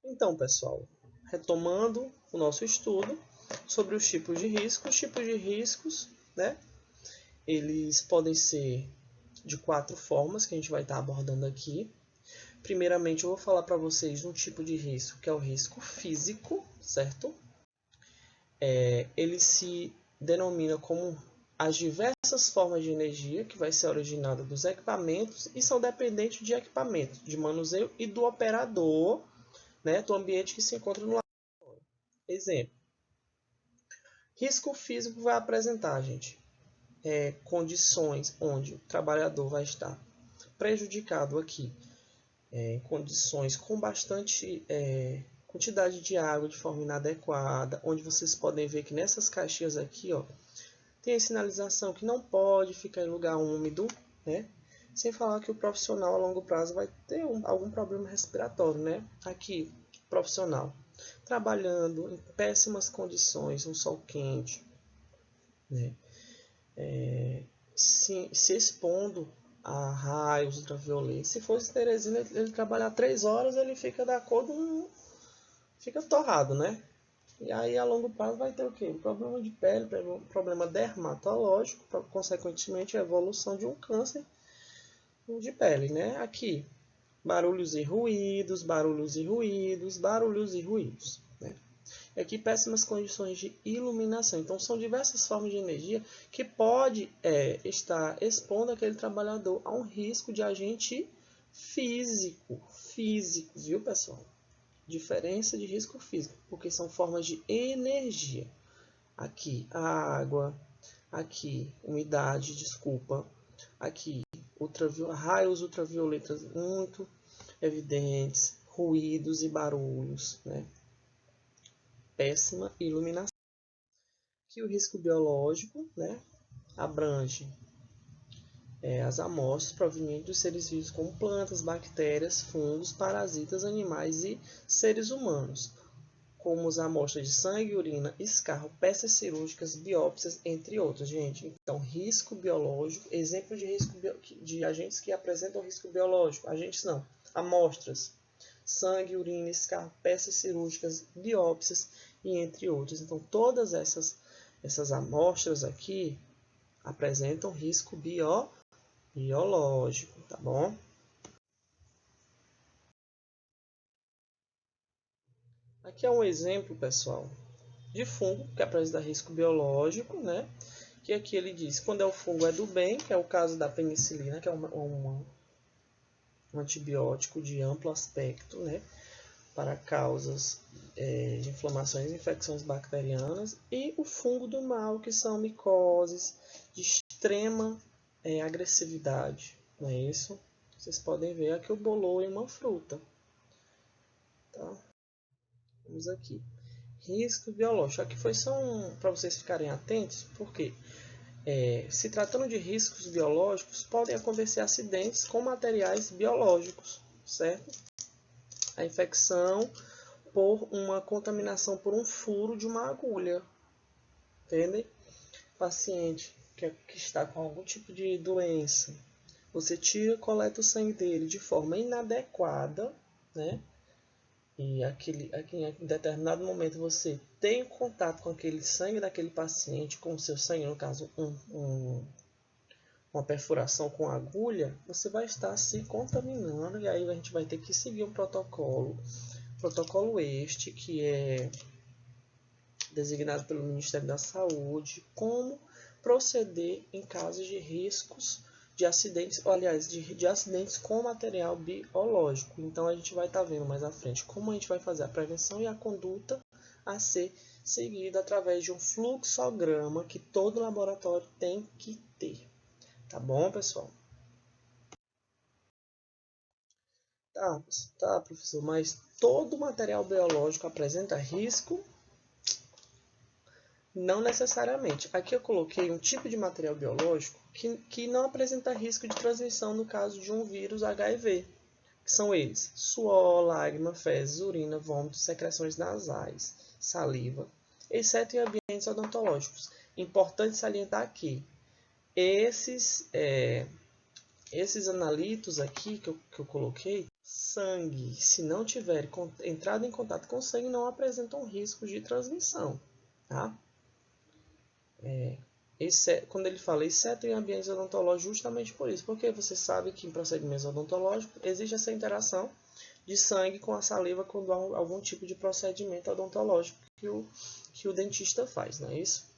Então, pessoal, retomando o nosso estudo sobre os tipos de risco. Os tipos de riscos, né? Eles podem ser de 4 formas que a gente vai estar abordando aqui. Primeiramente, eu vou falar para vocês de um tipo de risco que é o risco físico, certo? Ele se denomina como as diversas formas de energia que vai ser originada dos equipamentos e são dependentes de equipamento, de manuseio e do operador, né, do ambiente que se encontra no laboratório. Exemplo, risco físico vai apresentar, gente, condições onde o trabalhador vai estar prejudicado aqui, em condições com bastante quantidade de água de forma inadequada, onde vocês podem ver que nessas caixinhas aqui, ó, tem a sinalização que não pode ficar em lugar úmido, né? Sem falar que o profissional a longo prazo vai ter algum problema respiratório, né? Aqui, profissional trabalhando em péssimas condições, um sol quente, né? Se expondo a raios ultravioletos. Se fosse Teresina, ele trabalhar 3 horas, ele fica da cor de um... fica torrado, né? E aí, a longo prazo, vai ter o quê? Problema de pele, problema dermatológico, consequentemente, a evolução de um câncer de pele, né? Aqui, barulhos e ruídos, barulhos e ruídos, barulhos e ruídos, né? E aqui, péssimas condições de iluminação. Então, são diversas formas de energia que pode estar expondo aquele trabalhador a um risco de agente físico, viu, pessoal? Diferença de risco físico, porque são formas de energia. Aqui, a água, aqui, umidade, desculpa, aqui, raios ultravioletas muito evidentes, ruídos e barulhos, né? Péssima iluminação. Aqui o risco biológico, né? Abrange as amostras provenientes dos seres vivos como plantas, bactérias, fungos, parasitas, animais e seres humanos, como as amostras de sangue, urina, escarro, peças cirúrgicas, biópsias, entre outros, gente. Então, risco biológico, exemplo de risco de agentes que apresentam risco biológico. Agentes não, amostras, sangue, urina, escarro, peças cirúrgicas, biópsias e entre outros. Então, todas essas amostras aqui apresentam risco biológico, tá bom? Aqui é um exemplo, pessoal, de fungo que apresenta risco biológico, né? Que aqui ele diz quando o fungo é do bem, que é o caso da penicilina, que é um antibiótico de amplo aspecto, né? Para causas de inflamações e infecções bacterianas, e o fungo do mal, que são micoses de extrema agressividade, não é isso? Vocês podem ver aqui o bolor em uma fruta. Tá? Vamos aqui. Risco biológico. Aqui foi só para vocês ficarem atentos, porque se tratando de riscos biológicos, podem acontecer acidentes com materiais biológicos, certo? A infecção por uma contaminação por um furo de uma agulha, entendem? Paciente que está com algum tipo de doença, você tira e coleta o sangue dele de forma inadequada, né? E em determinado momento você tem contato com aquele sangue daquele paciente, com o seu sangue, no caso, uma perfuração com agulha, você vai estar se contaminando e aí a gente vai ter que seguir um protocolo. Protocolo este que é designado pelo Ministério da Saúde, como proceder em casos de riscos de acidentes, aliás, de acidentes com material biológico. Então a gente vai estar vendo mais à frente como a gente vai fazer a prevenção e a conduta a ser seguida através de um fluxograma que todo laboratório tem que ter. Tá bom, pessoal? Tá, professor, mas todo material biológico apresenta risco? Não necessariamente. Aqui eu coloquei um tipo de material biológico que não apresenta risco de transmissão no caso de um vírus HIV, que são eles: suor, lágrima, fezes, urina, vômito, secreções nasais, saliva, exceto em ambientes odontológicos. Importante salientar aqui, esses analitos aqui que eu coloquei sangue, se não tiver entrado em contato com sangue, não apresentam risco de transmissão, tá? Quando ele fala exceto em ambientes odontológicos, justamente por isso, porque você sabe que em procedimentos odontológicos existe essa interação de sangue com a saliva quando há algum tipo de procedimento odontológico que o dentista faz, não é isso?